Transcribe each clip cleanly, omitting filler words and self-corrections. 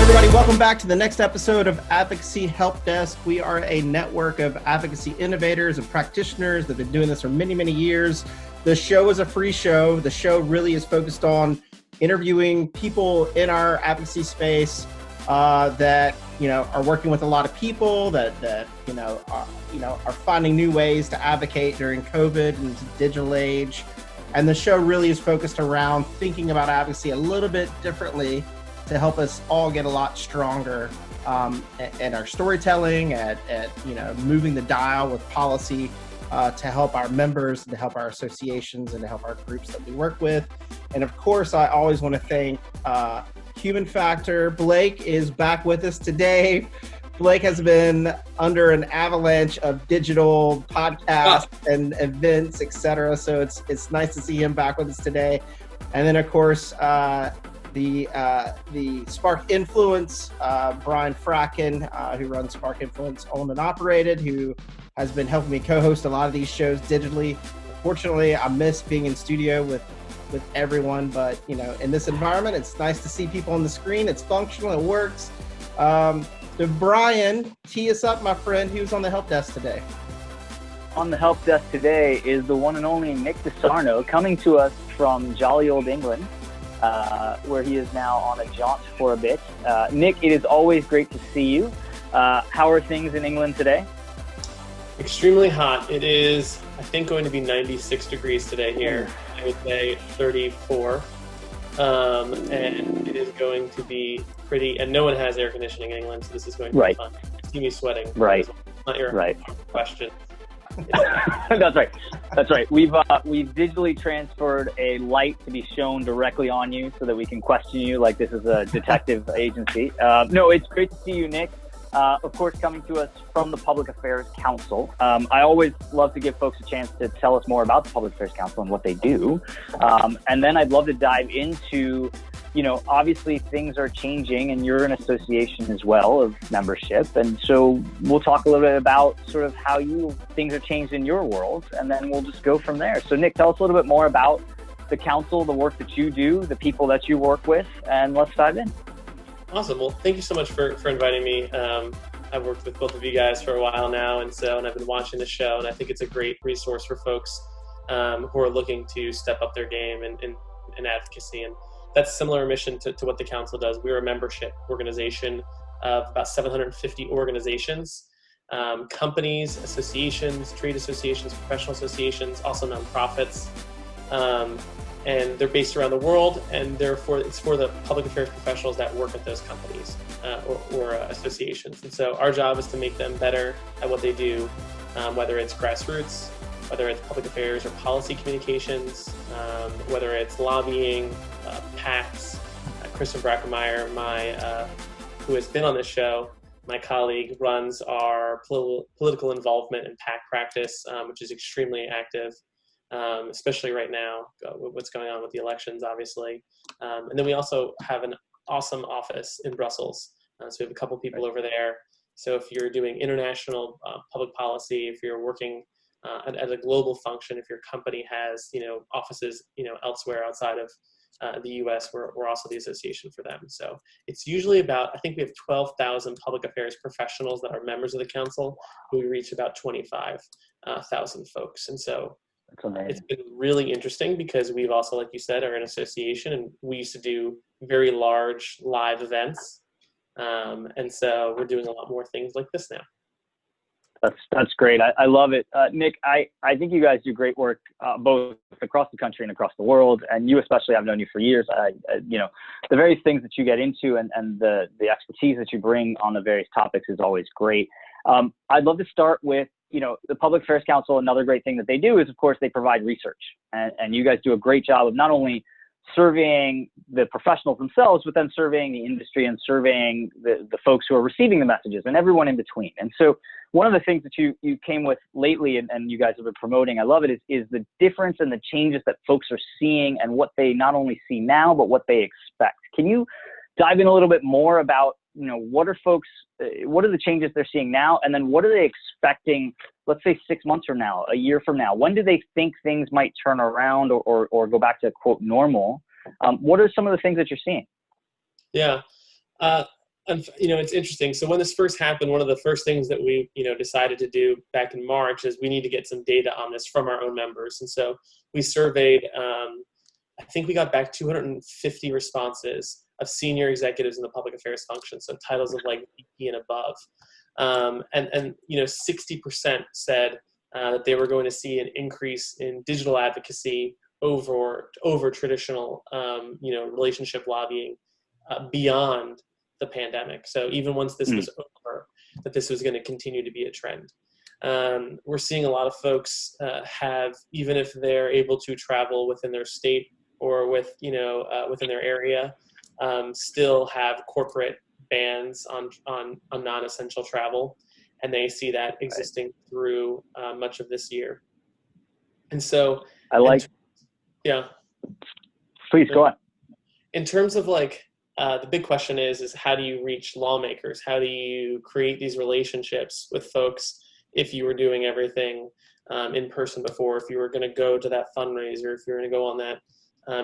Everybody, welcome back to the next episode of Advocacy Help Desk. We are a network of advocacy innovators and practitioners that have been doing this for many, many years. The show is a free show. The show really is focused on interviewing people in our advocacy space that are working with a lot of people that are finding new ways to advocate during COVID and the digital age. And the show really is focused around thinking about advocacy a little bit differently to help us all get a lot stronger at our storytelling, at moving the dial with policy to help our members, to help our associations, and to help our groups that we work with. And of course, I always want to thank Human Factor. Blake is back with us today. Blake has been under an avalanche of digital podcasts and events, etc. So it's nice to see him back with us today. And then of course, the Spark Influence, Brian Fracken, who runs Spark Influence Owned and Operated, who has been helping me co-host a lot of these shows digitally. Fortunately, I miss being in studio with everyone, but in this environment, it's nice to see people on the screen. It's functional, it works. So Brian, tee us up, my friend. Who's on the help desk today? On the help desk today is the one and only Nick DeSarno, coming to us from jolly old England, where he is now on a jaunt for a bit. Nick, it is always great to see you. How are things in England today? Extremely hot. It is, I think, going to be 96 degrees today here. I would say 34. And it is going to be pretty, and no one has air conditioning in England, so this is going to be fun. You see me sweating. Right. Not your question. That's right. We've digitally transferred a light to be shown directly on you so that we can question you like this is a detective agency. No, it's great to see you, Nick. Of course, coming to us from the Public Affairs Council. I always love to give folks a chance to tell us more about the Public Affairs Council and what they do. And then I'd love to dive into, obviously things are changing and you're an association as well of membership. And so we'll talk a little bit about sort of how things have changed in your world, and then we'll just go from there. So Nick, tell us a little bit more about the council, the work that you do, the people that you work with, and let's dive in. Awesome. Well, thank you so much for inviting me. I've worked with both of you guys for a while now, and I've been watching the show, and I think it's a great resource for folks who are looking to step up their game in advocacy. And that's a similar mission to what the council does. We're a membership organization of about 750 organizations, companies, associations, trade associations, professional associations, also nonprofits. And they're based around the world, and therefore it's for the public affairs professionals that work at those companies or associations. And so our job is to make them better at what they do, whether it's grassroots, whether it's public affairs or policy communications, whether it's lobbying, PACs. Kristen Brackemeyer, who has been on this show, my colleague, runs our political involvement and PAC practice, which is extremely active. Especially right now, what's going on with the elections, obviously. And then we also have an awesome office in Brussels. So we have a couple people over there. So if you're doing international public policy, if you're working at a global function, if your company has, offices, elsewhere outside of the U.S., we're also the association for them. So it's usually I think we have 12,000 public affairs professionals that are members of the council, who we reach about 25,000 folks. And so it's been really interesting because we've also, like you said, are an association, and we used to do very large live events. And so we're doing a lot more things like this now. That's great. I love it. Nick, I think you guys do great work both across the country and across the world. And you especially, I've known you for years. The various things that you get into and the expertise that you bring on the various topics is always great. I'd love to start with, the Public Affairs Council. Another great thing that they do is, of course, they provide research. And you guys do a great job of not only surveying the professionals themselves, but then surveying the industry and surveying the folks who are receiving the messages and everyone in between. And so one of the things that you came with lately and you guys have been promoting, I love it, is the difference and the changes that folks are seeing and what they not only see now, but what they expect. Can you dive in a little bit more about, what are the changes they're seeing now, and then what are they expecting let's say 6 months from now, a year from now? When do they think things might turn around or go back to quote normal? What are some of the things that you're seeing? Yeah. And, it's interesting. So when this first happened, one of the first things that we, decided to do back in March is we need to get some data on this from our own members. And so we surveyed, I think we got back 250 responses of senior executives in the public affairs function. So titles of like VP and above. And 60% said that they were going to see an increase in digital advocacy over traditional, relationship lobbying beyond the pandemic. So even once this was over, that this was going to continue to be a trend. We're seeing a lot of folks have, even if they're able to travel within their state or within their area, still have corporate bans on non-essential travel, and they see that existing through much of this year. And so, Please go on. In terms of the big question is how do you reach lawmakers? How do you create these relationships with folks if you were doing everything in person before? If you were going to go to that fundraiser, if you're going to go on that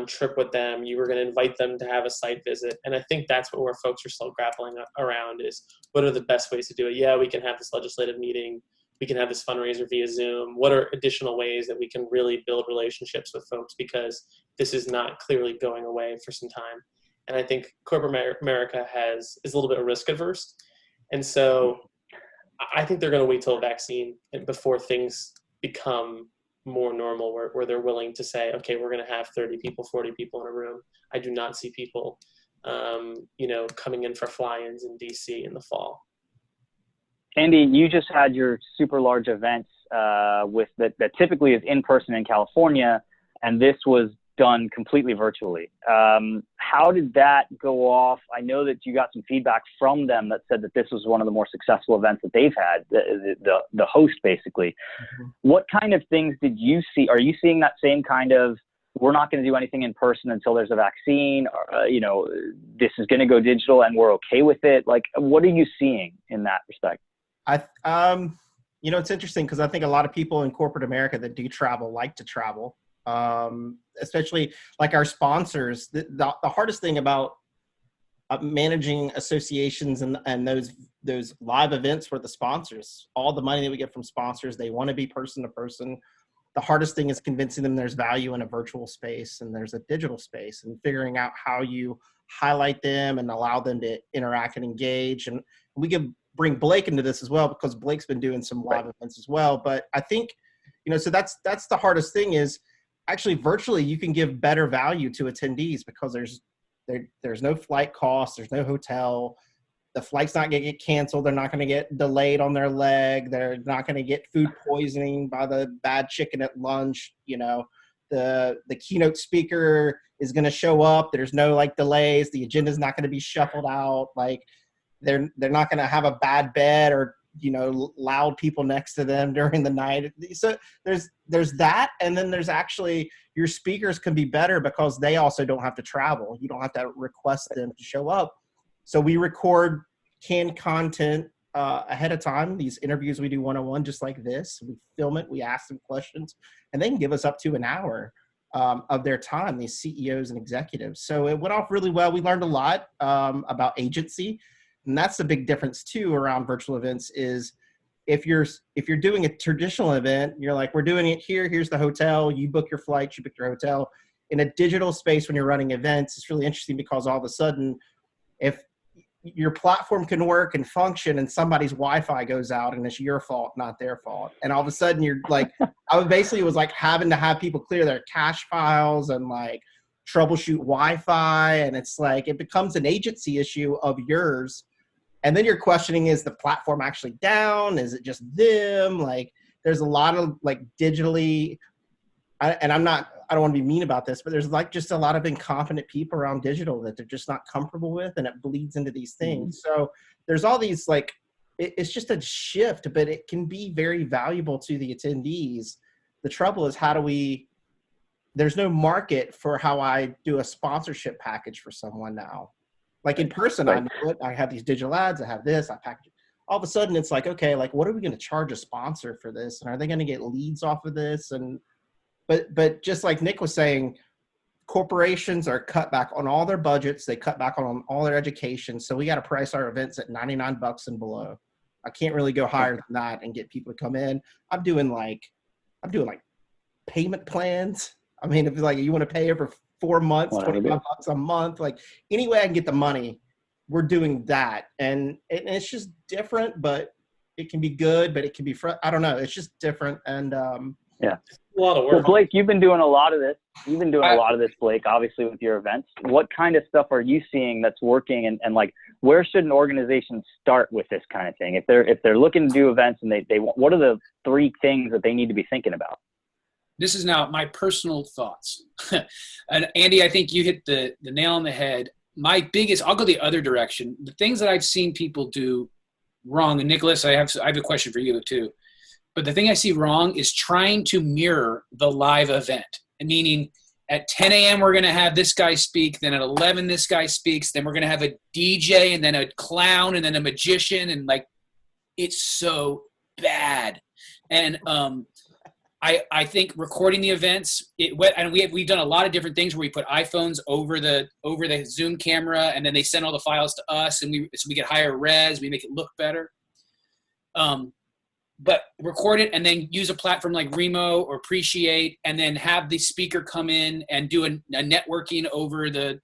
trip with them, you were going to invite them to have a site visit. And I think that's where folks are still grappling around is what are the best ways to do it? Yeah, we can have this legislative meeting. We can have this fundraiser via Zoom. What are additional ways that we can really build relationships with folks? Because this is not clearly going away for some time. And I think corporate America is a little bit risk adverse. And so I think they're going to wait till a vaccine before things become more normal where they're willing to say, okay, we're going to have 30 people, 40 people in a room. I do not see people, coming in for fly-ins in DC in the fall. Andy, you just had your super large events that typically is in person in California, and this was done completely virtually. How did that go off? I know that you got some feedback from them that said that this was one of the more successful events that they've had, the host basically. Mm-hmm. What kind of things did you see? Are you seeing that same kind of, we're not going to do anything in person until there's a vaccine, or, this is going to go digital and we're okay with it? Like, what are you seeing in that respect? It's interesting because I think a lot of people in corporate America that do travel like to travel. Especially like our sponsors. The hardest thing about managing associations and those live events for the sponsors, all the money that we get from sponsors, they want to be person to person. The hardest thing is convincing them there's value in a virtual space and there's a digital space, and figuring out how you highlight them and allow them to interact and engage. And we can bring Blake into this as well, because Blake's been doing some live events as well. But I think, so that's the hardest thing is, actually, virtually, you can give better value to attendees because there's no flight cost, there's no hotel, the flight's not going to get canceled, they're not going to get delayed on their leg, they're not going to get food poisoning by the bad chicken at lunch. The keynote speaker is going to show up. There's no delays. The agenda's not going to be shuffled out. They're not going to have a bad bed or loud people next to them during the night. So there's that. And then there's actually, your speakers can be better because they also don't have to travel. You don't have to request them to show up. So we record canned content ahead of time. These interviews we do one-on-one, just like this. We film it, we ask them questions, and they can give us up to an hour of their time, these CEOs and executives. So it went off really well. We learned a lot about agency. And that's the big difference too around virtual events is if you're doing a traditional event, you're like, we're doing it here, here's the hotel, you book your flights, you book your hotel. In a digital space when you're running events, it's really interesting because all of a sudden, if your platform can work and function and somebody's Wi-Fi goes out and it's your fault, not their fault. And all of a sudden you're like, it was like having to have people clear their cache files and troubleshoot Wi-Fi. And it's like, it becomes an agency issue of yours. And then you're questioning, is the platform actually down? Is it just them? There's a lot of digitally, I don't want to be mean about this, but there's just a lot of incompetent people around digital that they're just not comfortable with, and it bleeds into these things. So there's all these it's just a shift, but it can be very valuable to the attendees. The trouble is, there's no market for how I do a sponsorship package for someone now. In person, I know it. I have these digital ads. I have this. I package it. all of a sudden it's like, okay, like what are we going to charge a sponsor for this? And are they going to get leads off of this? And, but just like Nick was saying, corporations are cut back on all their budgets. They cut back on all their education. So we got to price our events at $99 and below. I can't really go higher than that and get people to come in. I'm doing like payment plans. I mean, if like you want to pay over 4 months, $25 a month, like any way I can get the money, we're doing that. And it's just different, but it can be good, but it can be, I don't know. It's just different. And yeah. A lot of work. Well, Blake, you've been doing a lot of this. You've been doing a lot of this, Blake, obviously with your events. What kind of stuff are you seeing that's working? And like, where should an organization start with this kind of thing? If they're looking to do events and they what are the 3 things that they need to be thinking about? This is now my personal thoughts. And Andy, I think you hit the nail on the head. My biggest, I'll go the other direction. The things that I've seen people do wrong, and Nicholas, I have a question for you too. But the thing I see wrong is trying to mirror the live event. Meaning at 10 a.m. we're going to have this guy speak, then at 11 this guy speaks, then we're going to have a DJ and then a clown and then a magician, and like it's so bad. And I think recording the events, and we've done a lot of different things where we put iPhones over the Zoom camera, and then they send all the files to us, and we get higher res, we make it look better. But record it and then use a platform like Remo or Appreciate, and then have the speaker come in and do a networking over and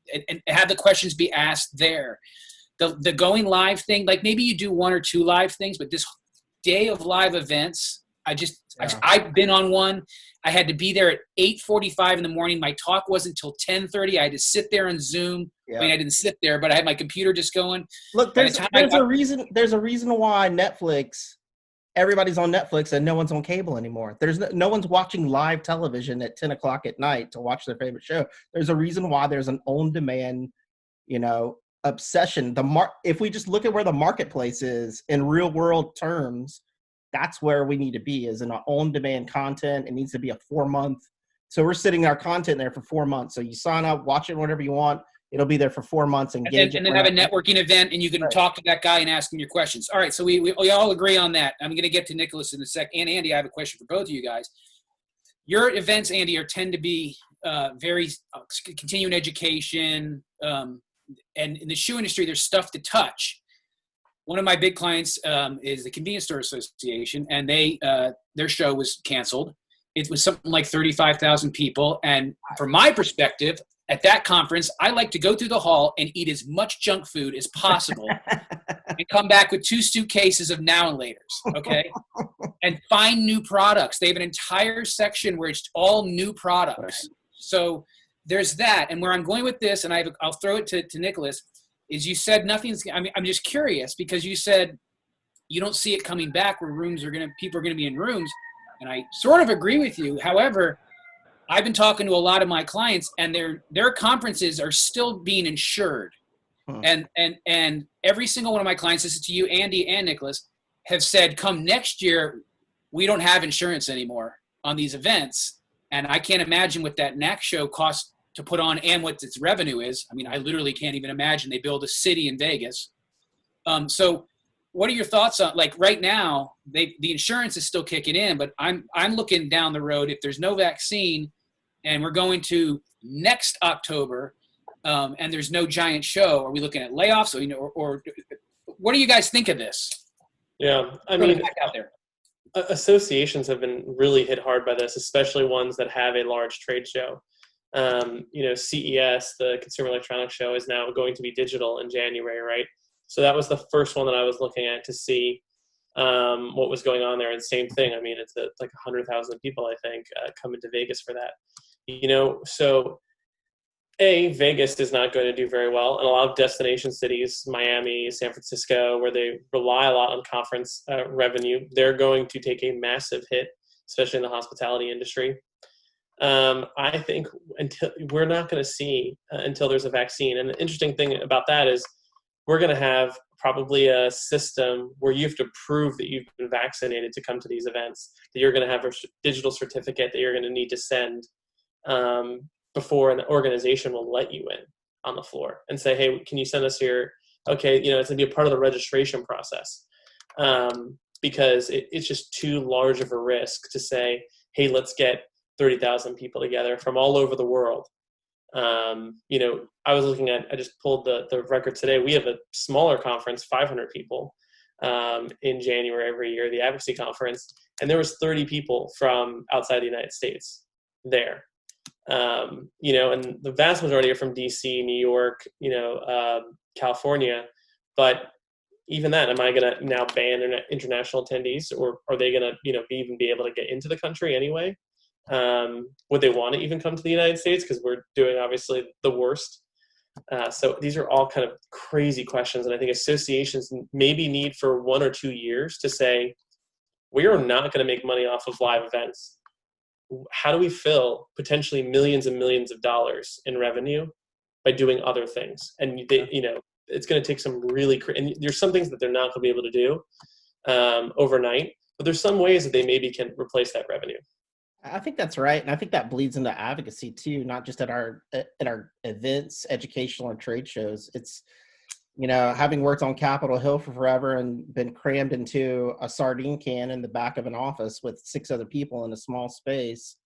have the questions be asked there. The going live thing, like maybe you do 1 or 2 live things, but this day of live events, I've been on one. I had to be there at 8:45 in the morning. My talk wasn't until 10:30. I had to sit there on Zoom. Yeah. I mean, I didn't sit there, but I had my computer just going. Look, there's a reason why everybody's on Netflix and no one's on cable anymore. There's no one's watching live television at 10 o'clock at night to watch their favorite show. There's a reason why there's an on-demand, obsession. If we just look at where the marketplace is in real world terms, that's where we need to be, is in our on-demand content. It needs to be a 4-month. So we're sitting our content there for 4 months. So you sign up, watch it whenever you want. It'll be there for 4 months. And then have a networking event, and you can talk to that guy and ask him your questions. All right, so we all agree on that. I'm going to get to Nicholas in a sec. And Andy, I have a question for both of you guys. Your events, Andy, tend to be very continuing education. And in the shoe industry, there's stuff to touch. One of my big clients is the Convenience Store Association, and their show was canceled. It was something like 35,000 people. And from my perspective, at that conference, I like to go through the hall and eat as much junk food as possible and come back with 2 suitcases of Now and Laters, okay? And find new products. They have an entire section where it's all new products. Right. So there's that. And where I'm going with this, and I'll throw it to Nicholas, is you said I'm just curious, because you said you don't see it coming back where people are going to be in rooms. And I sort of agree with you. However, I've been talking to a lot of my clients, and their conferences are still being insured. And every single one of my clients, this is to you, Andy and Nicholas, have said, come next year, we don't have insurance anymore on these events. And I can't imagine what that NAC show costs to put on and what its revenue is. I mean, I literally can't even imagine. They build a city in Vegas. So what are your thoughts on, like right now, the insurance is still kicking in, but I'm looking down the road. If there's no vaccine and we're going to next October and there's no giant show, are we looking at layoffs or what do you guys think of this? Yeah. I mean, out there. Associations have been really hit hard by this, especially ones that have a large trade show. CES, the Consumer Electronics Show, is now going to be digital in January, right? So that was the first one that I was looking at to see what was going on there. And same thing. I mean, it's like 100,000 people, I think, coming to Vegas for that. So Vegas is not going to do very well. And a lot of destination cities, Miami, San Francisco, where they rely a lot on conference revenue, they're going to take a massive hit, especially in the hospitality industry. I think we're not going to see until there's a vaccine. And the interesting thing about that is we're going to have probably a system where you have to prove that you've been vaccinated to come to these events, that you're going to have a digital certificate that you're going to need to send before an organization will let you in on the floor and say, hey, can you send us your, okay, it's going to be a part of the registration process. because it's just too large of a risk to say, hey, let's get 30,000 people together from all over the world. I was looking at, I just pulled the record today. We have a smaller conference, 500 people, in January every year, the advocacy conference, and there was 30 people from outside the United States there. And the vast majority are from DC, New York, California. But even that, am I going to now ban international attendees, or are they going to, even be able to get into the country anyway? Would they want to even come to the United States? Because we're doing obviously the worst. So these are all kind of crazy questions. And I think associations maybe need for 1 or 2 years to say, we are not going to make money off of live events. How do we fill potentially millions and millions of dollars in revenue by doing other things? And it's going to take some really, and there's some things that they're not going to be able to do overnight, but there's some ways that they maybe can replace that revenue. I think that's right. And I think that bleeds into advocacy too, not just at our events, educational and trade shows. It's, having worked on Capitol Hill for forever and been crammed into a sardine can in the back of an office with 6 other people in a small space,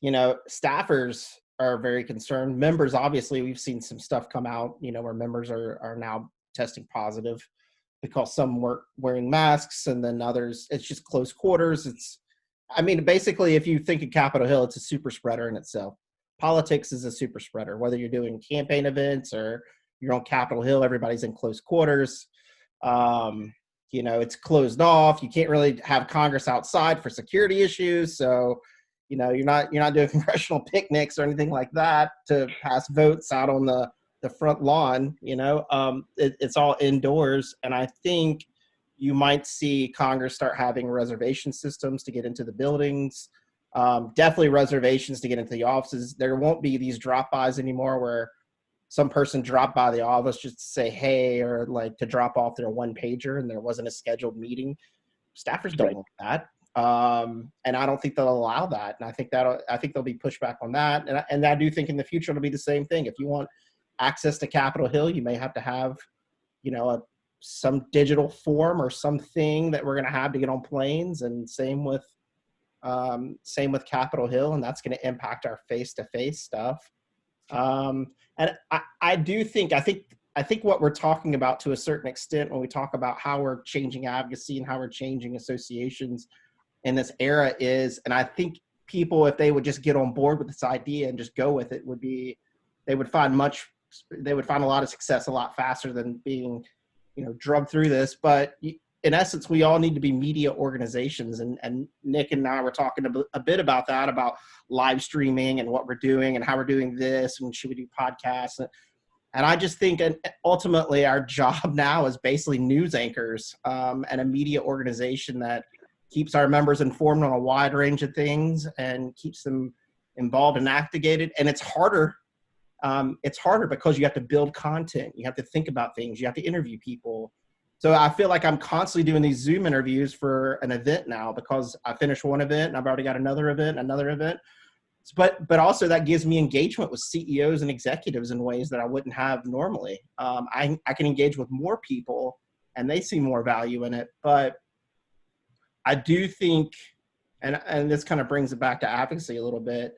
staffers are very concerned. Members, obviously, we've seen some stuff come out, where members are now testing positive because some weren't wearing masks, and then others, it's just close quarters. Basically, if you think of Capitol Hill, it's a super spreader in itself. Politics is a super spreader. Whether you're doing campaign events or you're on Capitol Hill, everybody's in close quarters. It's closed off. You can't really have Congress outside for security issues. So, you're not doing congressional picnics or anything like that to pass votes out on the front lawn. It's all indoors, and I think you might see Congress start having reservation systems to get into the buildings, definitely reservations to get into the offices. There won't be these drop-bys anymore where some person dropped by the office just to say, hey, or like to drop off their one-pager and there wasn't a scheduled meeting. Staffers don't want that. And I don't think they'll allow that. And I think there'll be pushback on that. And I do think in the future it'll be the same thing. If you want access to Capitol Hill, you may have to have, some digital form or something that we're going to have to get on planes, and same with Capitol Hill, and that's going to impact our face-to-face stuff. And I think what we're talking about to a certain extent when we talk about how we're changing advocacy and how we're changing associations in this era is, and I think people, if they would just get on board with this idea and just go with it, they would find a lot of success a lot faster than being drugged through this. But in essence, we all need to be media organizations. And Nick and I were talking a bit about that, about live streaming and what we're doing and how we're doing this, and should we do podcasts. And I just think ultimately our job now is basically news anchors and a media organization that keeps our members informed on a wide range of things and keeps them involved and activated. And it's harder. It's harder because you have to build content. You have to think about things. You have to interview people. So I feel like I'm constantly doing these Zoom interviews for an event now because I finished one event and I've already got another event. But also that gives me engagement with CEOs and executives in ways that I wouldn't have normally. I can engage with more people and they see more value in it. But I do think, and this kind of brings it back to advocacy a little bit,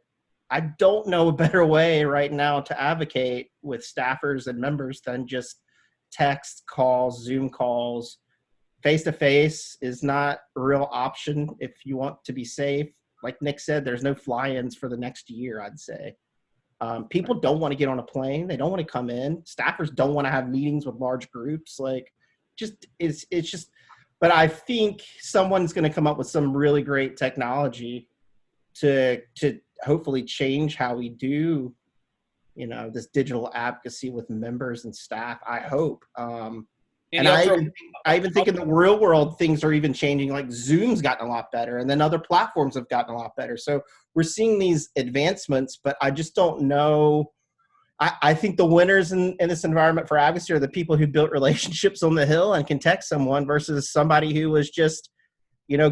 I don't know a better way right now to advocate with staffers and members than just text calls, Zoom calls. Face-to-face is not a real option if you want to be safe. Like Nick said, there's no fly-ins for the next year, I'd say. People don't want to get on a plane. They don't want to come in. Staffers don't want to have meetings with large groups. It's just, but I think someone's going to come up with some really great technology to hopefully change how we do, this digital advocacy with members and staff, I hope. And I even think in the real world, things are even changing. Like Zoom's gotten a lot better, and then other platforms have gotten a lot better. So we're seeing these advancements, but I just don't know. I think the winners in this environment for advocacy are the people who built relationships on the Hill and can text someone versus somebody who was just,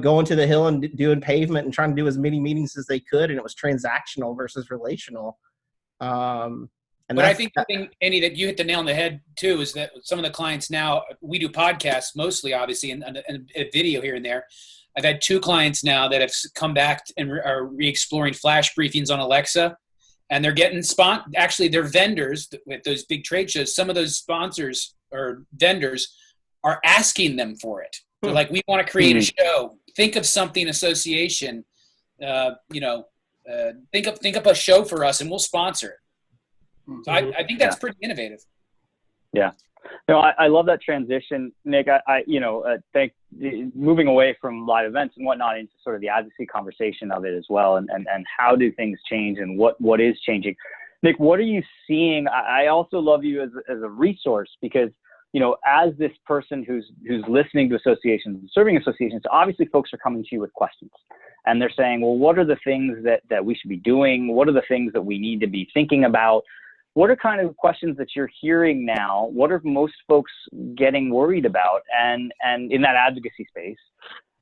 going to the Hill and doing pavement and trying to do as many meetings as they could. And it was transactional versus relational. But I think the thing, Andy, that you hit the nail on the head too, is that some of the clients now, we do podcasts mostly, obviously, and a video here and there. I've had 2 clients now that have come back and are re-exploring flash briefings on Alexa, and they're getting actually they're vendors with those big trade shows. Some of those sponsors or vendors are asking them for it. They're like, we want to create a show. Think of something association, think up a show for us and we'll sponsor it. So I think that's pretty innovative. Yeah. No, I love that transition, Nick. Moving away from live events and whatnot into sort of the advocacy conversation of it as well, and how do things change and what is changing. Nick, what are you seeing? I also love you as a resource because, as this person who's listening to associations and serving associations, obviously folks are coming to you with questions. And they're saying, well, what are the things that we should be doing? What are the things that we need to be thinking about? What are kind of questions that you're hearing now? What are most folks getting worried about and in that advocacy space?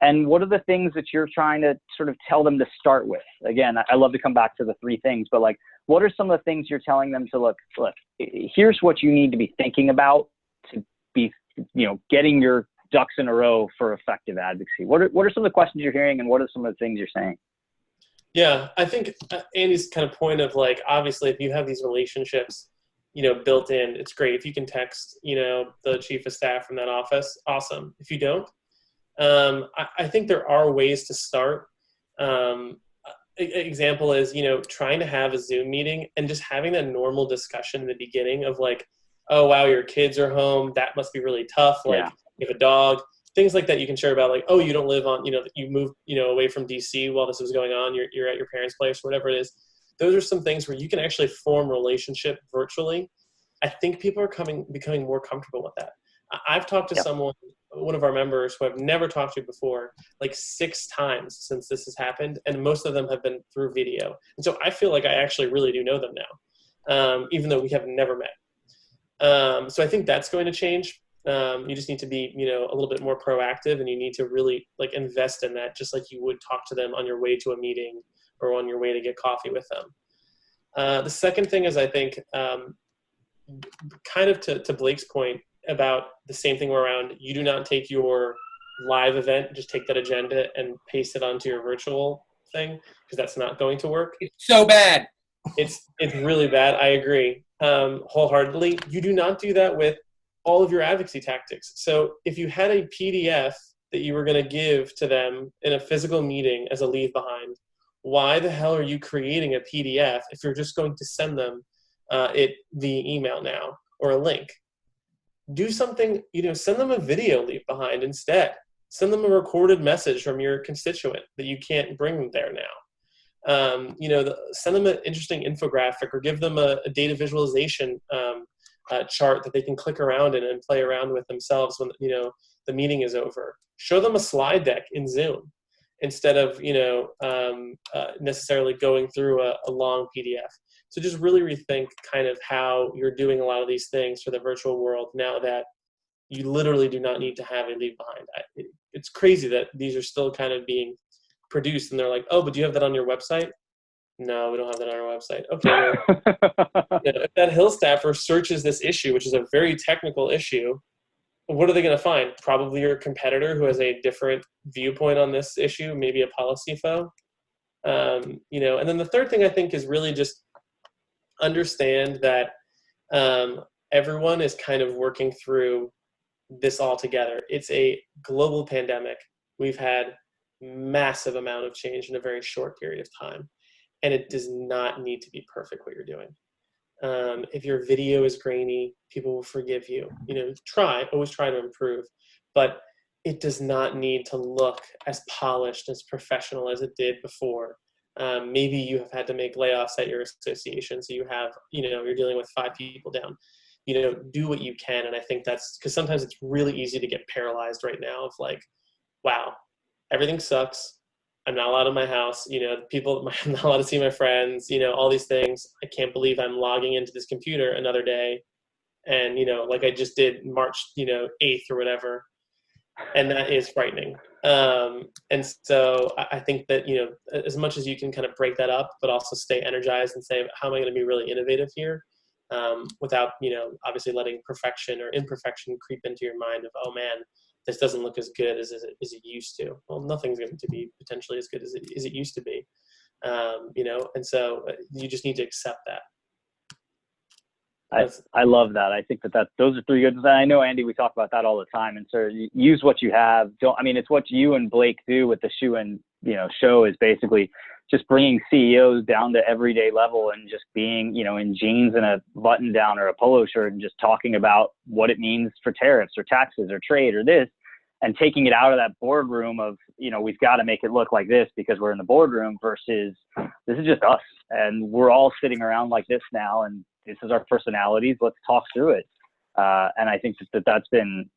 And what are the things that you're trying to sort of tell them to start with? Again, I love to come back to the 3 things, but like, what are some of the things you're telling them to look, here's what you need to be thinking about to be, getting your ducks in a row for effective advocacy? What are some of the questions you're hearing and what are some of the things you're saying? Yeah, I think Andy's kind of point of like, obviously, if you have these relationships, built in, it's great. If you can text, the chief of staff from that office, awesome. If you don't, I think there are ways to start. Example is, trying to have a Zoom meeting and just having that normal discussion in the beginning of like, oh, wow, your kids are home. That must be really tough. Like, you have a dog. Things like that you can share about, like, oh, you don't live on, you moved, away from DC while this was going on. You're at your parents' place, whatever it is. Those are some things where you can actually form relationship virtually. I think people are becoming more comfortable with that. I've talked to someone, one of our members who I've never talked to before, like 6 times since this has happened. And most of them have been through video. And so I feel like I actually really do know them now, even though we have never met. So I think that's going to change. You just need to be, a little bit more proactive, and you need to really like invest in that, just like you would talk to them on your way to a meeting or on your way to get coffee with them. The second thing is, I think, kind of to Blake's point about the same thing around, you do not take your live event, just take that agenda and paste it onto your virtual thing, because that's not going to work. It's so bad. It's really bad. I agree wholeheartedly. You do not do that with all of your advocacy tactics. So if you had a PDF that you were going to give to them in a physical meeting as a leave behind, why the hell are you creating a PDF if you're just going to send them it via email now or a link? Do something, send them a video leave behind instead. Send them a recorded message from your constituent that you can't bring them there now. Send them an interesting infographic or give them a data visualization chart that they can click around in and play around with themselves when the meeting is over. Show them a slide deck in Zoom instead of necessarily going through a long PDF. So just really rethink kind of how you're doing a lot of these things for the virtual world now that you literally do not need to have a leave behind. It's crazy that these are still kind of being produced and they're like, oh, but do you have that on your website? No, we don't have that on our website. Okay. Well, if that Hill staffer searches this issue, which is a very technical issue, what are they going to find? Probably your competitor who has a different viewpoint on this issue, maybe a policy foe. And then the third thing I think is really just understand that everyone is kind of working through this all together. It's a global pandemic. We've had massive amount of change in a very short period of time. And it does not need to be perfect what you're doing. If your video is grainy, people will forgive you. Always try to improve. But it does not need to look as polished, as professional as it did before. Maybe you have had to make layoffs at your association, so you have, you're dealing with 5 people down. Do what you can. And I think that's because sometimes it's really easy to get paralyzed right now of like, wow, everything sucks. I'm not allowed in my house, I'm not allowed to see my friends, all these things. I can't believe I'm logging into this computer another day. And, like I just did March, 8th or whatever. And that is frightening. And so I think that, as much as you can kind of break that up, but also stay energized and say, how am I going to be really innovative here? without, obviously letting perfection or imperfection creep into your mind of, oh man, this doesn't look as good as it used to. Well, nothing's going to be potentially as good as it used to be, and so you just need to accept that. I love that. I think those are three good. I know, Andy, we talk about that all the time. And so use what you have. It's what you and Blake do with the Shoe and show is basically just bringing CEOs down to everyday level and just being, in jeans and a button down or a polo shirt and just talking about what it means for tariffs or taxes or trade or this, and taking it out of that boardroom of, we've got to make it look like this because we're in the boardroom versus this is just us. And we're all sitting around like this now. And this is our personalities. Let's talk through it. And I think that's been,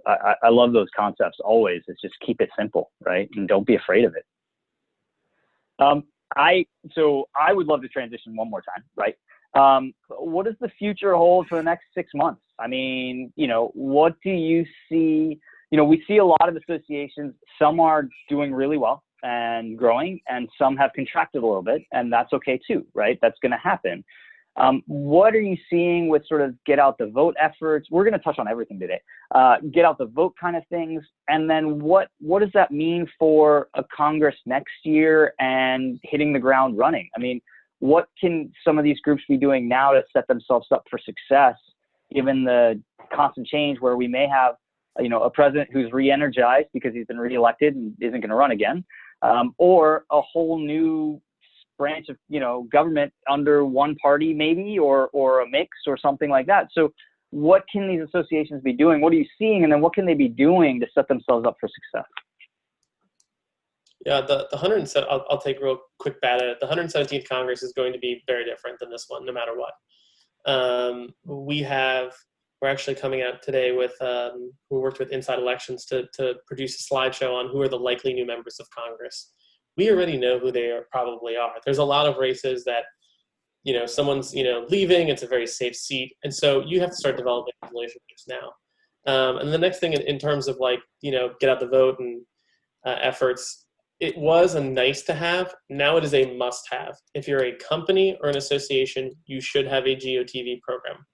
I love those concepts always. It's just keep it simple, right? And don't be afraid of it. So I would love to transition one more time, right? What does the future hold for the next 6 months? What do you see? We see a lot of associations. Some are doing really well and growing, and some have contracted a little bit, and that's okay too, right? That's going to happen. What are you seeing with sort of get out the vote efforts? We're going to touch on everything today. Get out the vote kind of things. And then what does that mean for a Congress next year and hitting the ground running? What can some of these groups be doing now to set themselves up for success, given the constant change where we may have, a president who's re-energized because he's been reelected and isn't going to run again, or a whole new branch of government under one party maybe, or a mix or something like that. So what can these associations be doing? What are you seeing? And then what can they be doing to set themselves up for success? Yeah, the 107, I'll take a real quick bat at it. The 117th Congress is going to be very different than this one, no matter what. We're actually coming out today with, we worked with Inside Elections to produce a slideshow on who are the likely new members of Congress. We already know who they probably are. There's a lot of races that, someone's, leaving. It's a very safe seat. And so you have to start developing relationships now. And the next thing in terms of get out the vote and efforts, it was a nice to have. Now it is a must have. If you're a company or an association, you should have a GOTV program.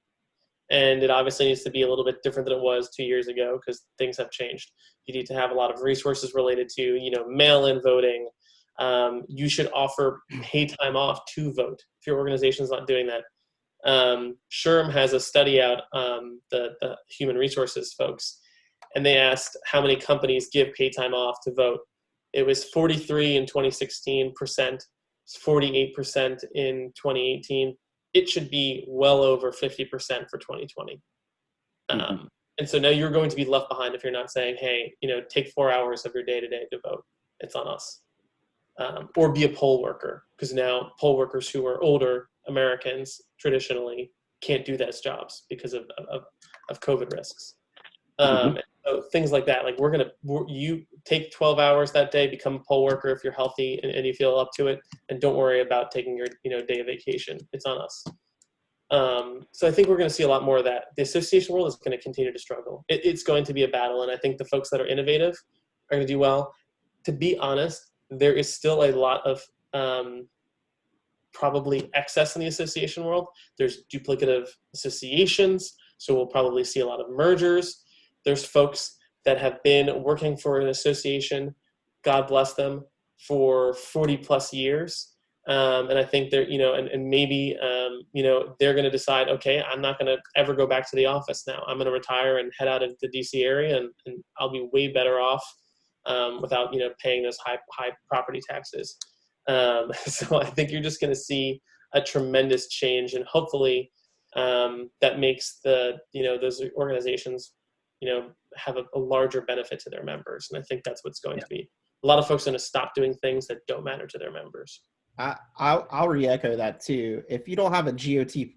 And it obviously needs to be a little bit different than it was 2 years ago because things have changed. You need to have a lot of resources related to, mail-in voting. You should offer paid time off to vote if your organization is not doing that. SHRM has a study out, the human resources folks, and they asked how many companies give paid time off to vote. It was 43 in 2016%, 48% in 2018. It should be well over 50% for 2020. And so now you're going to be left behind if you're not saying, hey, take 4 hours of your day-to-day to vote. It's on us. Or be a poll worker, because now poll workers who are older Americans traditionally can't do those jobs because of COVID risks. So things like that, you take 12 hours that day, become a poll worker if you're healthy and you feel up to it, and don't worry about taking your day of vacation. It's on us. So I think we're going to see a lot more of that. The association world is going to continue to struggle. It's going to be a battle, and I think the folks that are innovative are going to do well. To be honest, there is still a lot of probably excess in the association world. There's duplicative associations, so we'll probably see a lot of mergers. There's folks that have been working for an association, God bless them, for 40 plus years. And I think they're, and maybe, they're going to decide, okay, I'm not going to ever go back to the office now. I'm going to retire and head out into the DC area, and I'll be way better off without, paying those high property taxes. So I think you're just going to see a tremendous change, and hopefully that makes those organizations, have a larger benefit to their members. And I think that's what's going to be. A lot of folks are going to stop doing things that don't matter to their members. I'll re-echo that too. If you don't have a GOTV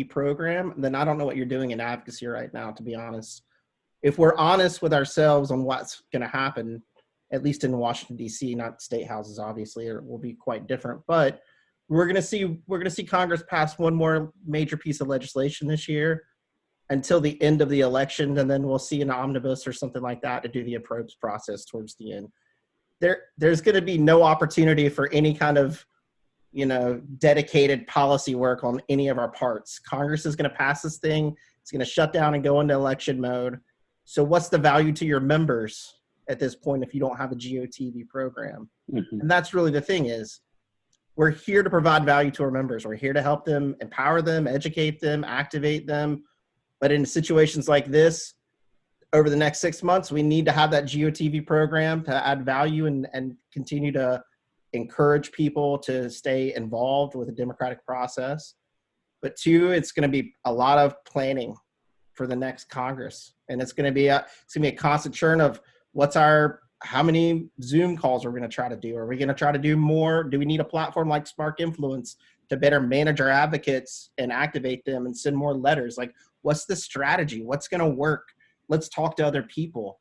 program, then I don't know what you're doing in advocacy right now, to be honest. If we're honest with ourselves on what's going to happen, at least in Washington, D.C., not state houses, obviously, it will be quite different. But we're going to see Congress pass one more major piece of legislation this year until the end of the election, and then we'll see an omnibus or something like that to do the approach process towards the end. There's going to be no opportunity for any kind of dedicated policy work on any of our parts. Congress is going to pass this thing. It's going to shut down and go into election mode. So what's the value to your members at this point if you don't have a GOTV program? Mm-hmm. And that's really the thing is, we're here to provide value to our members. We're here to help them, empower them, educate them, activate them. But in situations like this, over the next 6 months, we need to have that GOTV program to add value and continue to encourage people to stay involved with the democratic process. But two, it's going to be a lot of planning for the next Congress. And it's going to be a constant churn of how many Zoom calls are we going to try to do? Are we going to try to do more? Do we need a platform like Spark Influence to better manage our advocates and activate them and send more letters? Like, what's the strategy? What's going to work? Let's talk to other people.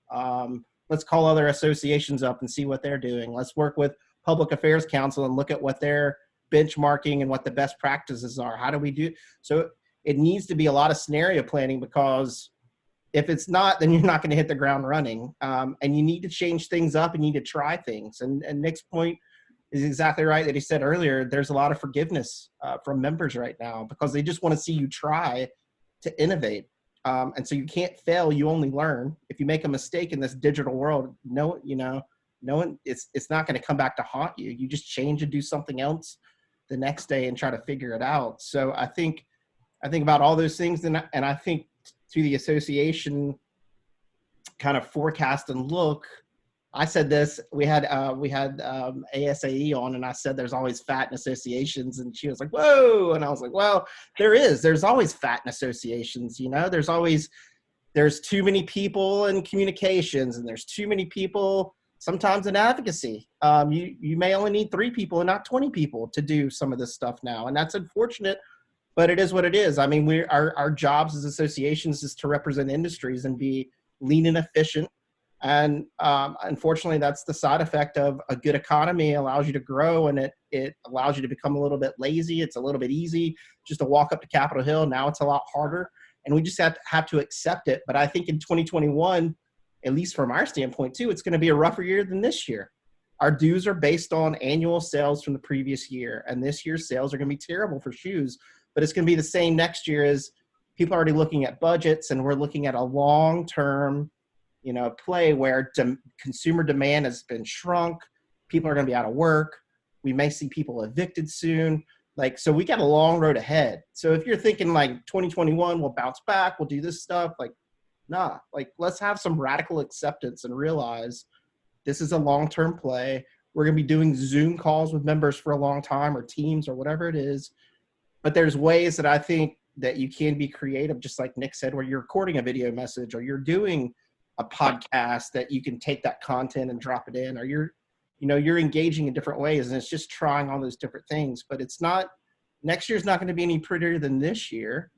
Let's call other associations up and see what they're doing. Let's work with Public Affairs Council and look at what they're benchmarking and what the best practices are. How do we do? So it needs to be a lot of scenario planning, because if it's not, then you're not going to hit the ground running. And you need to change things up and you need to try things. And Nick's point is exactly right that he said earlier. There's a lot of forgiveness from members right now because they just want to see you try to innovate. And so you can't fail, you only learn. If you make a mistake in this digital world, no one, it's not going to come back to haunt you. You just change and do something else the next day and try to figure it out. So I think about all those things, and I think to the association kind of forecast and look. I said this, we had ASAE on, and I said there's always fat in associations, and she was like, whoa. And I was like, well, there's always fat in associations. There's too many people in communications, and there's too many people sometimes in advocacy. You may only need 3 people and not 20 people to do some of this stuff now. And that's unfortunate, but it is what it is. I mean, our jobs as associations is to represent industries and be lean and efficient. And unfortunately, that's the side effect of a good economy. It allows you to grow, and it allows you to become a little bit lazy. It's a little bit easy just to walk up to Capitol Hill. Now it's a lot harder, and we just have to accept it. But I think in 2021, at least from our standpoint too, it's going to be a rougher year than this year. Our dues are based on annual sales from the previous year, and this year's sales are going to be terrible for shoes. But it's going to be the same next year as people are already looking at budgets, and we're looking at a long-term play where consumer demand has been shrunk. People are going to be out of work. We may see people evicted soon. So we got a long road ahead. So if you're thinking like 2021, we'll bounce back, we'll do this stuff, nah, let's have some radical acceptance and realize this is a long-term play. We're going to be doing Zoom calls with members for a long time, or Teams, or whatever it is. But there's ways that I think that you can be creative, just like Nick said, where you're recording a video message, or you're doing a podcast that you can take that content and drop it in, or you're engaging in different ways, and it's just trying all those different things. But next year's not going to be any prettier than this year.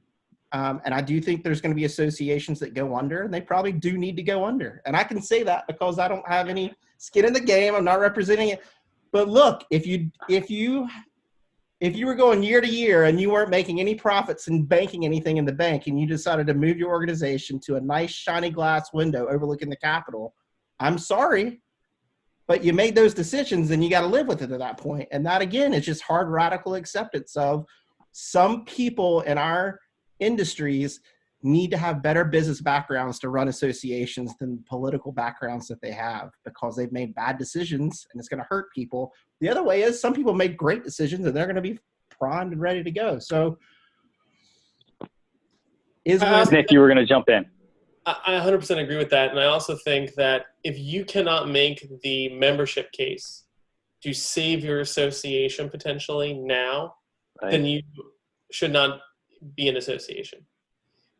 And I do think there's going to be associations that go under, and they probably do need to go under. And I can say that because I don't have any skin in the game. I'm not representing it. But look, if you were going year to year and you weren't making any profits and banking anything in the bank, and you decided to move your organization to a nice shiny glass window overlooking the Capitol, I'm sorry, but you made those decisions and you got to live with it at that point. And that, again, is just hard, radical acceptance of some people in our industries need to have better business backgrounds to run associations than political backgrounds that they have, because they've made bad decisions and it's going to hurt people. The other way is some people make great decisions and they're going to be primed and ready to go. So Nick, you were going to jump in. I 100% agree with that. And I also think that if you cannot make the membership case to save your association potentially now, right, then you should not be an association.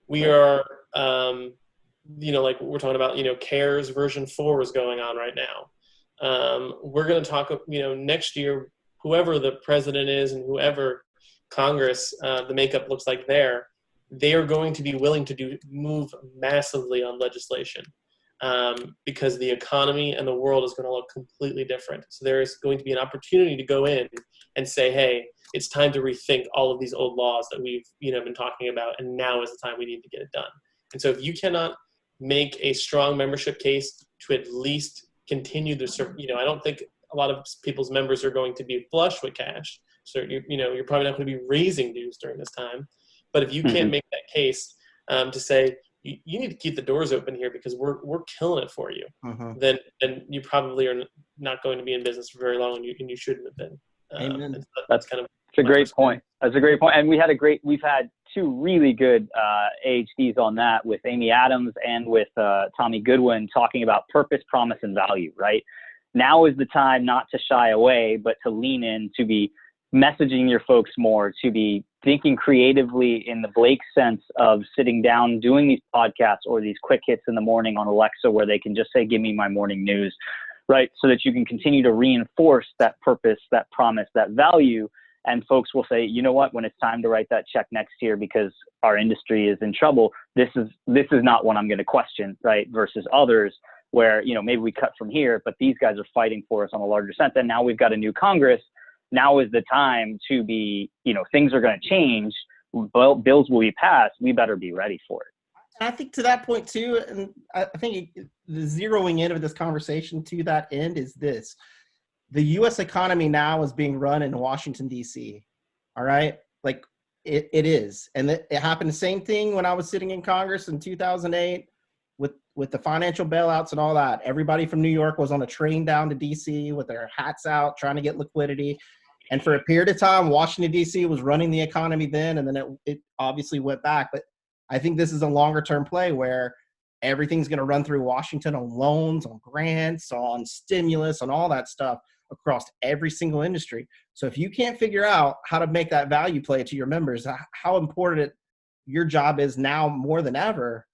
We are, like we're talking about, CARES version 4 is going on right now. We're going to talk, next year, whoever the president is and whoever Congress, the makeup looks like there, they are going to be willing to move massively on legislation because the economy and the world is going to look completely different. So there is going to be an opportunity to go in and say, hey, it's time to rethink all of these old laws that we've been talking about, and now is the time we need to get it done. And so if you cannot make a strong membership case to at least continue the I don't think a lot of people's members are going to be flush with cash. So you're probably not going to be raising dues during this time. But if you can't make that case to say you need to keep the doors open here because we're killing it for you, then you probably are not going to be in business for very long, and you shouldn't have been. Amen. So that's kind of a great point. That's a great point. And we've had two really good AHDs on that with Amy Adams and with Tommy Goodwin talking about purpose, promise, and value, right? Now is the time not to shy away, but to lean in, to be messaging your folks more, to be thinking creatively in the Blake sense of sitting down, doing these podcasts or these quick hits in the morning on Alexa where they can just say, give me my morning news, right? So that you can continue to reinforce that purpose, that promise, that value. And folks will say, you know what, when it's time to write that check next year because our industry is in trouble, this is not one I'm going to question, right? Versus others where, maybe we cut from here, but these guys are fighting for us on a larger sense. And now we've got a new Congress. Now is the time to be, things are going to change. Bills will be passed. We better be ready for it. And I think to that point too, and I think the zeroing in of this conversation to that end is this. The U.S. economy now is being run in Washington, D.C. All right? Like it is. And it happened the same thing when I was sitting in Congress in 2008 with the financial bailouts and all that. Everybody from New York was on a train down to D.C. with their hats out trying to get liquidity. And for a period of time, Washington, D.C. was running the economy then, and then it obviously went back. But I think this is a longer-term play where everything's going to run through Washington on loans, on grants, on stimulus, on all that stuff across every single industry. So if you can't figure out how to make that value play to your members, how important your job is now more than ever,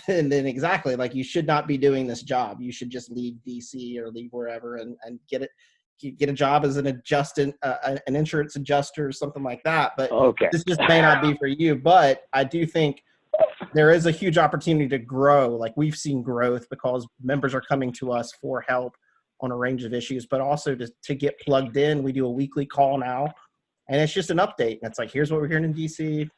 and then exactly, like you should not be doing this job. You should just leave DC or leave wherever and get a job as an insurance adjuster or something like that. But This just may not be for you. But I do think there is a huge opportunity to grow. Like we've seen growth because members are coming to us for help on a range of issues, but also to get plugged in. We do a weekly call now, and it's just an update. And it's like, here's what we're hearing in DC.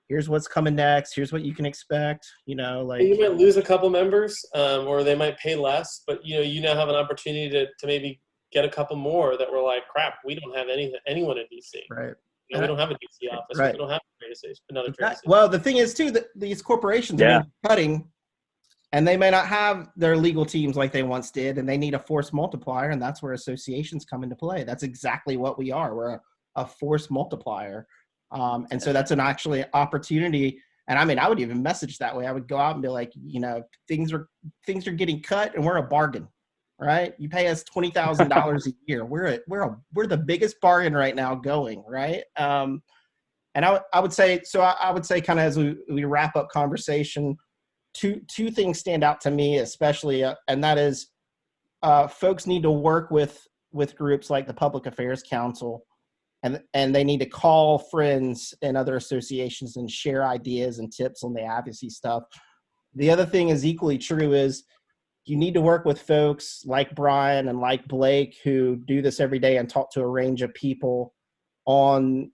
Here's what's coming next. Here's what you can expect. You might lose a couple members, or they might pay less, but you now have an opportunity to maybe get a couple more that were like, crap, we don't have anyone in DC. Right. We don't have a DC office. Right. We don't have another trade station. Well, the thing is too that these corporations are cutting, and they may not have their legal teams like they once did, and they need a force multiplier, and that's where associations come into play. That's exactly what we are. We're a force multiplier. And so that's an actually opportunity. And I mean, I would even message that way. I would go out and be like, things are getting cut and we're a bargain, right? You pay us $20,000 a year. We're the biggest bargain right now going, right? And I would say kind of as we wrap up conversation, two things stand out to me, especially, and that is folks need to work with groups like the Public Affairs Council. And they need to call friends and other associations and share ideas and tips on the advocacy stuff. The other thing is equally true is you need to work with folks like Brian and like Blake who do this every day and talk to a range of people on,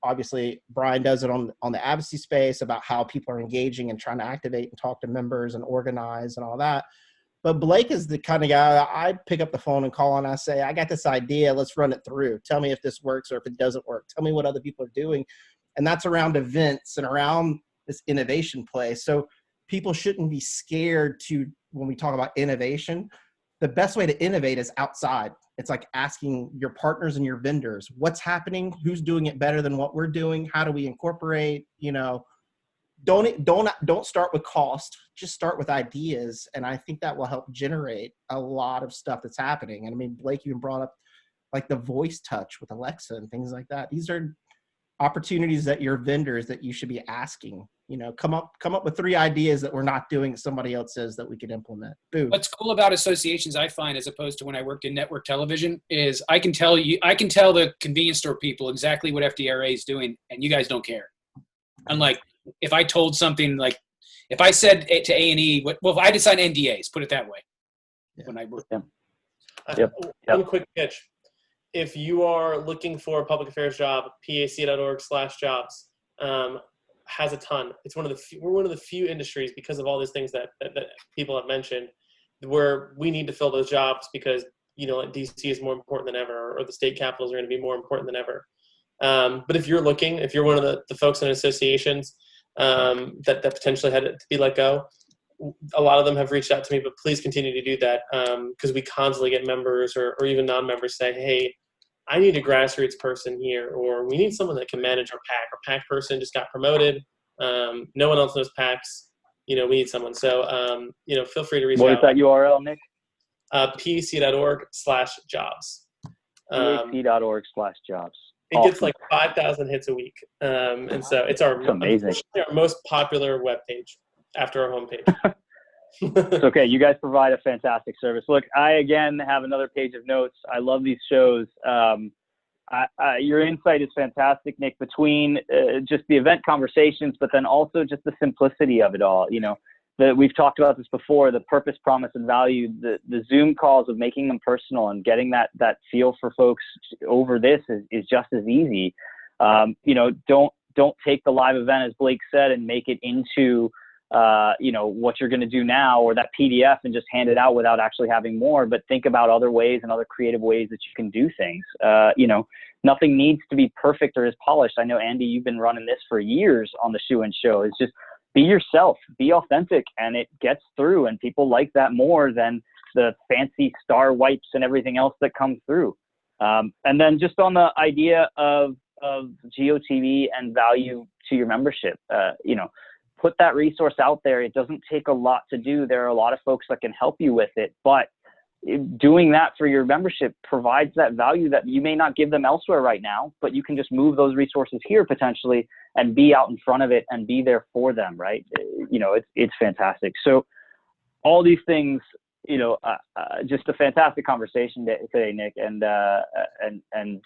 obviously Brian does it on the advocacy space about how people are engaging and trying to activate and talk to members and organize and all that. But Blake is the kind of guy I pick up the phone and call and I say, I got this idea. Let's run it through. Tell me if this works or if it doesn't work. Tell me what other people are doing. And that's around events and around this innovation play. So people shouldn't be scared when we talk about innovation, the best way to innovate is outside. It's like asking your partners and your vendors, what's happening? Who's doing it better than what we're doing? How do we incorporate, Don't start with cost, just start with ideas. And I think that will help generate a lot of stuff that's happening. And I mean, Blake even brought up like the voice touch with Alexa and things like that. These are opportunities that your vendors that you should be asking, come up with 3 ideas that we're not doing that somebody else says that we could implement. Boom. What's cool about associations I find, as opposed to when I worked in network television, is I can tell the convenience store people exactly what FDRA is doing and you guys don't care. Unlike if I told something like, if I said to A&E, if I had to sign NDAs, put it that way. Yeah. When I worked them. One quick pitch. If you are looking for a public affairs job, pac.org/jobs has a ton. It's we're one of the few industries, because of all these things that people have mentioned, where we need to fill those jobs because like DC is more important than ever, or the state capitals are going to be more important than ever. But if you're one of the folks in associations that potentially had to be let go, a lot of them have reached out to me, but please continue to do that, because we constantly get members or even non-members say, hey, I need a grassroots person here, or we need someone that can manage our PAC. Our PAC person just got promoted. No one else knows PACs. We need someone. So, feel free to reach out. What is that URL, Nick? PAC.org/jobs. PAC.org/jobs. It gets like 5,000 hits a week. And so it's amazing. Our most popular webpage after our homepage. It's okay. You guys provide a fantastic service. Look, I, again, have another page of notes. I love these shows. Your insight is fantastic, Nick, between just the event conversations, but then also just the simplicity of it all. We've talked about this before, the purpose, promise, and value, the Zoom calls of making them personal and getting that feel for folks over this is just as easy. Don't take the live event, as Blake said, and make it into what you're going to do now, or that PDF, and just hand it out without actually having more, but think about other ways and other creative ways that you can do things. Nothing needs to be perfect or as polished. I know, Andy, you've been running this for years on the Shoe and Show. It's just be yourself, be authentic, and it gets through, and people like that more than the fancy star wipes and everything else that comes through. And then just on the idea of GOTV and value to your membership, put that resource out there. It doesn't take a lot to do. There are a lot of folks that can help you with it, but doing that for your membership provides that value that you may not give them elsewhere right now, but you can just move those resources here potentially and be out in front of it and be there for them, right? It's fantastic. So all these things, just a fantastic conversation today, Nick, and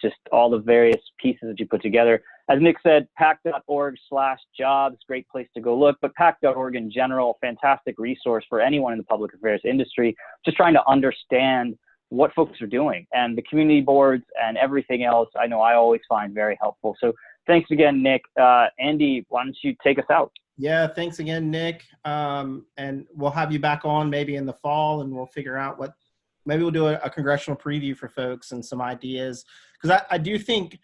just all the various pieces that you put together. As Nick said, PAC.org/jobs, great place to go look, but PAC.org in general, fantastic resource for anyone in the public affairs industry, just trying to understand what folks are doing, and the community boards and everything else. I know I always find very helpful. So thanks again, Nick. Andy, why don't you take us out? Yeah, thanks again, Nick. And we'll have you back on maybe in the fall, and we'll figure out maybe we'll do a congressional preview for folks and some ideas. Because I do think,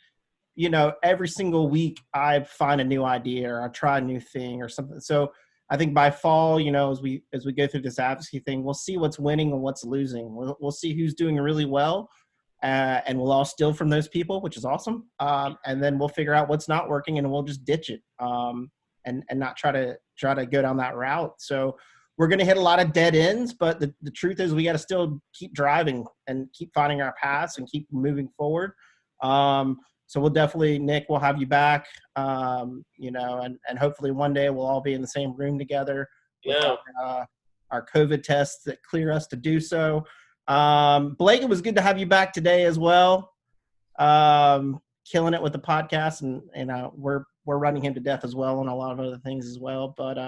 every single week I find a new idea, or I try a new thing or something. So I think by fall, as we go through this advocacy thing, we'll see what's winning and what's losing. We'll see who's doing really well, and we'll all steal from those people, which is awesome. And then we'll figure out what's not working, and we'll just ditch it. And not try to go down that route. So we're going to hit a lot of dead ends, but the truth is we got to still keep driving and keep finding our paths and keep moving forward. So we'll definitely, Nick, we'll have you back, and hopefully one day we'll all be in the same room together. Yeah. With our COVID tests that clear us to do so. Blake, it was good to have you back today as well. Killing it with the podcast, and we're running him to death as well, and a lot of other things as well. But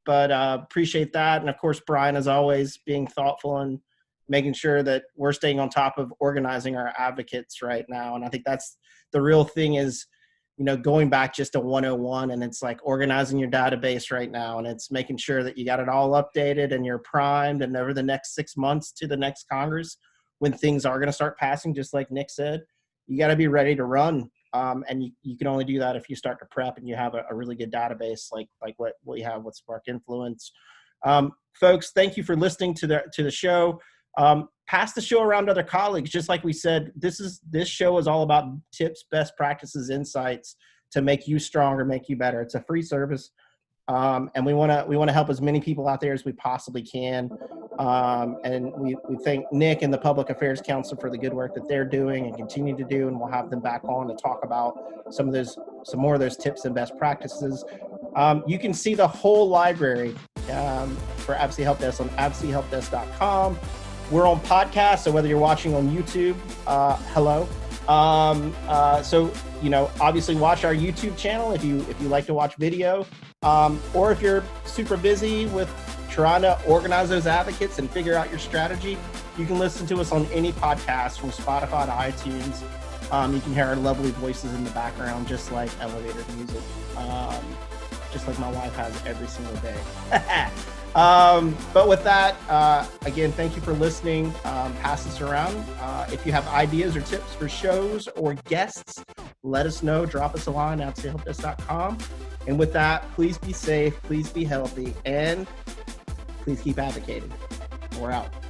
appreciate that. And of course, Brian, as always, being thoughtful and making sure that we're staying on top of organizing our advocates right now. And I think that's the real thing is, going back just to 101, and it's like organizing your database right now. And it's making sure that you got it all updated and you're primed, and over the next 6 months to the next Congress, when things are going to start passing, just like Nick said, you got to be ready to run. And you can only do that if you start to prep and you have a really good database like what we have with Spark Influence. Folks, thank you for listening to the show. Pass the show around to other colleagues. Just like we said, this show is all about tips, best practices, insights to make you stronger, make you better. It's a free service. And we want to help as many people out there as we possibly can. And we thank Nick and the Public Affairs Council for the good work that they're doing and continue to do. And we'll have them back on to talk about some more of those tips and best practices. You can see the whole library for Advocacy Help Desk on advocacyhelpdesk.com. We're on podcast, so whether you're watching on YouTube, hello. So obviously watch our YouTube channel if you like to watch video, or if you're super busy with trying to organize those advocates and figure out your strategy, you can listen to us on any podcast from Spotify to iTunes. You can hear our lovely voices in the background, just like elevator music, just like my wife has every single day. But with that, again, thank you for listening. Pass this around. If you have ideas or tips for shows or guests, let us know. Drop us a line at helpdesk.com. And with that, please be safe, please be healthy, and please keep advocating. We're out.